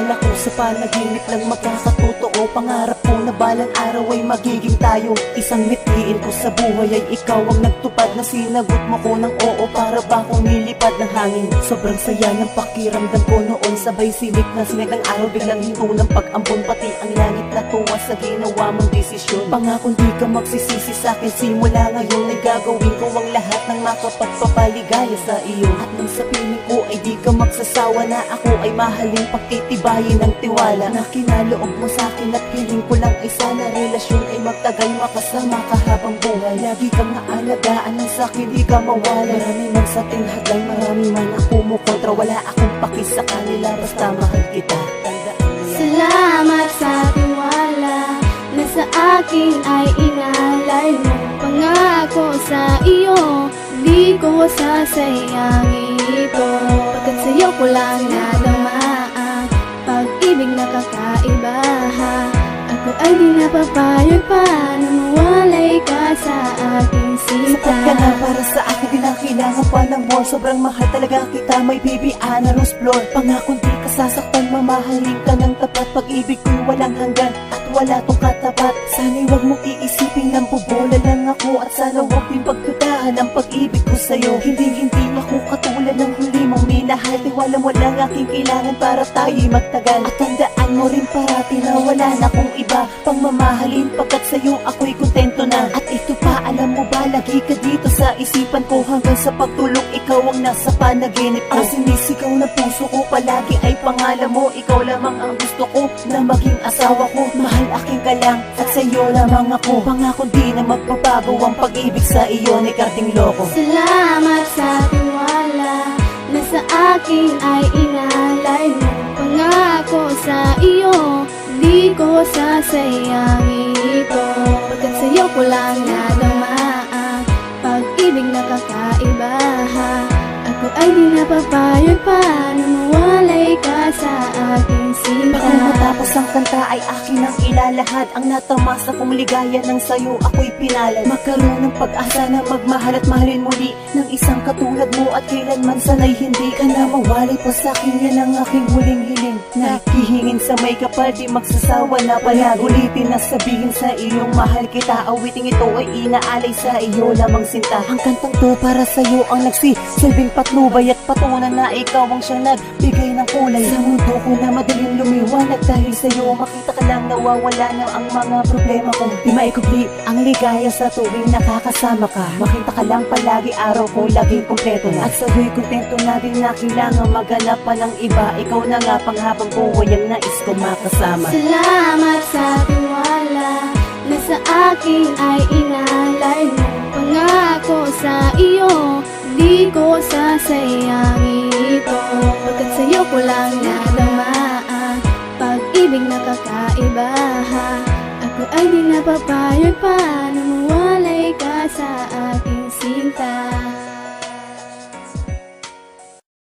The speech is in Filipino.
Akala ko sa panaginip lang magkakatotoo. Pangarap ko na balang araw ay magiging tayo. Isang mithiin ko sa buhay ay ikaw ang nagtupad. Na sinagot mo ko ng oo, para ba akong nilipad ng hangin. Sobrang saya ng pakiramdam ko noon. Sabay silip na sinag ng araw, biglang hinto ng pag-ambon. Pati ang langit natuwa sa ginawa mong desisyon. Pangako di ka magsisisi sa'kin. Simula ngayon ay gagawin ko ang lahat ng makapagpapaligaya sa iyo. At nang sa piling ko ay di ka magsasawa na ako ay mahalin, pagtitibayin ng tiwala na kinaloob mo sa'kin. At hiling ko lang ay sana relasyon ay magtagal, makasama ka habang buhay. Lagi kang naalagaan ng sa'kin, di ka mawala. Marami man sa ating hadlang, marami man ako mo kontra. Wala akong paki sa kanila, basta mahal kita. Salamat sa tiwala na sa akin ay inalay mo. Pangako sa iyo, di ko sasayangin ito. Pagkat sa'yo ko lang nadama ang pag-ibig na kakaiba. Ako ay di napapayag pa na mawalay ka sa aking sinta. Sapat ka na para sa akin, di na kailangan pa ng more. Sobrang mahal talaga kita, may baby Ana Rose Flor. Pangako di ka sasaktan, mamahalin ka ng tapat. Pag-ibig ko'y walang hanggan at wala tong katapat. Sana'y wag mong iisipin lang bubola lang ako. At sana wag din pagdudahan ang pag-ibig ko sa'yo. Hindi ako katulad ng huli mong minahal. Tiwala mo lang aking kailangan para tayo'y magtagal. At tandaan mo rin parati na wala na kong iba pang mamahalin, pagkat sa'yo ako'y kontento na. At ito pa, alam mo ba, lagi ka dito sa isipan ko. Hanggang sa pagtulog, ikaw ang nasa panaginip ko. Ang sinisigaw ng puso ko palagi ay pangalan mo. Ikaw lamang ang gusto ko na maging asawa ko. Mahal aking ka lang at sa'yo lamang ako. Pangako di na magbabago ang pag-ibig sa iyo ni Karting Loko. Salamat sa tiwala na sa akin ay inalay mo. Pangako sa iyo, di ko sasayangin ito. Pagkat sa'yo ko lang nadama ang pag-ibig na kakaiba. Ako ay di napapayag pa na mawalay ka sa aking sinta. Bago matapos ang kanta ay akin ang ilalahad. Ang natamasa kong ligaya ng sayo ako'y pinalad. Magkaroon ng pag-asa na magmahal at mahalin muli ng isang katulad mo. At kailanman sana'y hindi ka na mawalay pa sa'kin. Yan ang aking huling hiling, nakihingin sa may kapal, di magsasawa na palag. Ulitin na sabihin sa iyong mahal kita. Awiting ito ay inaalay sa iyo lamang sinta. Ang kantang to para sa'yo ang nagsisilbing patnubay at patunan na ikaw ang siyang nagbigay ng kulay sa mundo ko na madaling lumiwanag. Dahil sa'yo makita ka lang, nawawala na ang mga problema ko. Di maikubli ang ligaya sa tuwing nakakasama ka. Makita ka lang palagi, araw ko laging kompleto na. At sa'yo'y kontento na din na kailangan maghanap pa ng iba. Ikaw na nga panghabang buhay ang nais ko makasama. Salamat sa tiwala na sa akin ay inalay mo. Pangako sa iyo, di ko sasayangin ito. Pagkat sa'yo ko lang nadama ang pag-ibig na kakaiba. Ako ay di napapayag pa na mawalay ka sa aking sinta.